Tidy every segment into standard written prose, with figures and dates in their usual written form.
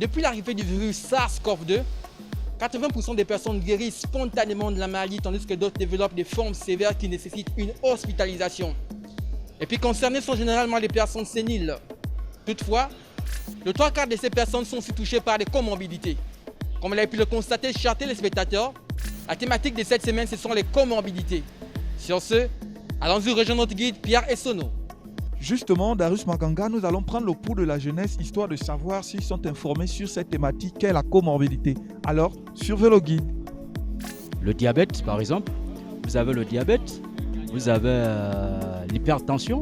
Depuis l'arrivée du virus SARS-CoV-2, 80% des personnes guérissent spontanément de la maladie, tandis que d'autres développent des formes sévères qui nécessitent une hospitalisation. Et puis concernées sont généralement les personnes séniles. Toutefois, le 3/4 de ces personnes sont aussi touchées par des comorbidités. Comme vous l'avez pu le constater, chers téléspectateurs, la thématique de cette semaine, ce sont les comorbidités. Sur ce, allons-y rejoindre notre guide Pierre Essonneau. Justement, Darius Makanga, nous allons prendre le pouls de la jeunesse histoire de savoir s'ils sont informés sur cette thématique qu'est la comorbidité. Alors, suivez le guide. Le diabète, par exemple, vous avez le diabète, vous avez l'hypertension,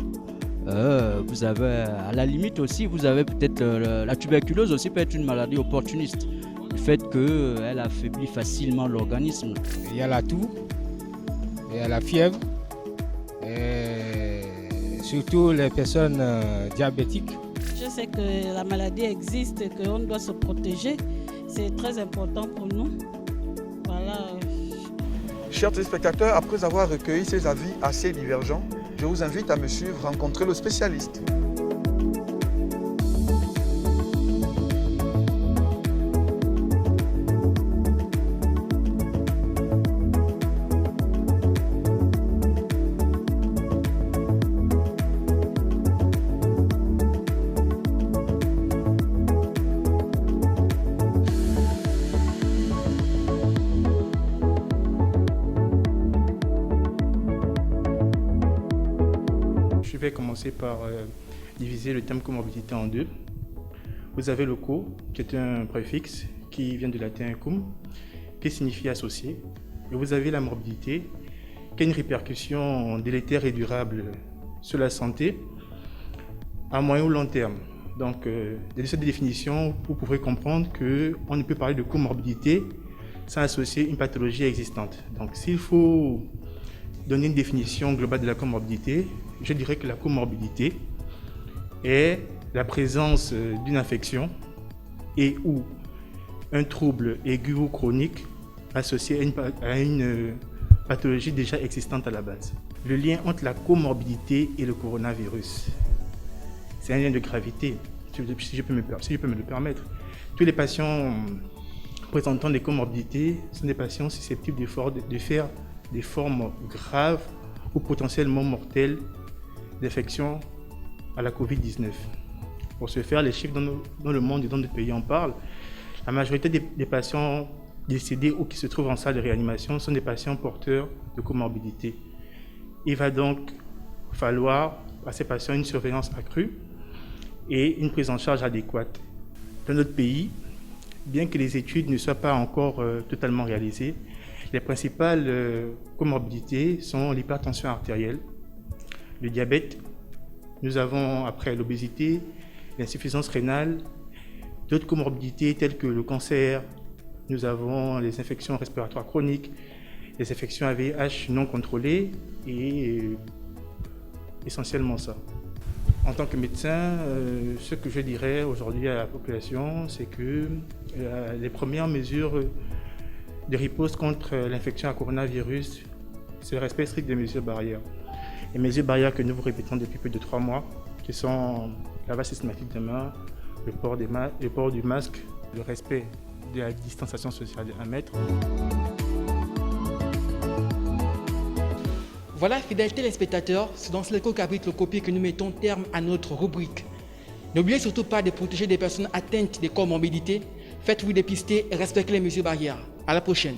vous avez à la limite aussi, vous avez peut-être la tuberculose aussi peut être une maladie opportuniste. Le fait qu'elle affaiblit facilement l'organisme. Il y a la toux, il y a la fièvre, et surtout les personnes diabétiques. Je sais que la maladie existe et qu'on doit se protéger. C'est très important pour nous. Voilà. Chers téléspectateurs, après avoir recueilli ces avis assez divergents, je vous invite à me suivre rencontrer le spécialiste. Je vais commencer par diviser le terme comorbidité en deux. Vous avez le co, qui est un préfixe qui vient du latin cum, qui signifie associé. Et vous avez la morbidité, qui a une répercussion délétère et durable sur la santé à moyen ou long terme. Donc, de cette définition, vous pourrez comprendre qu'on ne peut parler de comorbidité sans associer une pathologie existante. Donc, s'il faut donner une définition globale de la comorbidité, je dirais que la comorbidité est la présence d'une infection et ou un trouble aigu ou chronique associé à une pathologie déjà existante à la base. Le lien entre la comorbidité et le coronavirus, c'est un lien de gravité, si je peux me le permettre. Tous les patients présentant des comorbidités sont des patients susceptibles de faire des formes graves ou potentiellement mortelles d'infection à la Covid-19. Pour ce faire, les chiffres dans le monde et dans d'autres pays en parlent. La majorité des patients décédés ou qui se trouvent en salle de réanimation sont des patients porteurs de comorbidités. Il va donc falloir à ces patients une surveillance accrue et une prise en charge adéquate. Dans notre pays, bien que les études ne soient pas encore totalement réalisées, les principales comorbidités sont l'hypertension artérielle, le diabète, nous avons après l'obésité, l'insuffisance rénale, d'autres comorbidités telles que le cancer, nous avons les infections respiratoires chroniques, les infections à VIH non contrôlées et essentiellement ça. En tant que médecin, ce que je dirais aujourd'hui à la population, c'est que les premières mesures de riposte contre l'infection à coronavirus, c'est le respect strict des mesures barrières. Les mesures barrières que nous vous répétons depuis plus de 3 mois, qui sont le lavage systématique des mains, le port du masque, le respect de la distanciation sociale de 1 mètre. Voilà, fidèles téléspectateurs, c'est dans ce chapitre copié que nous mettons terme à notre rubrique. N'oubliez surtout pas de protéger des personnes atteintes de comorbidités. Faites-vous dépister et respectez les mesures barrières. À la prochaine.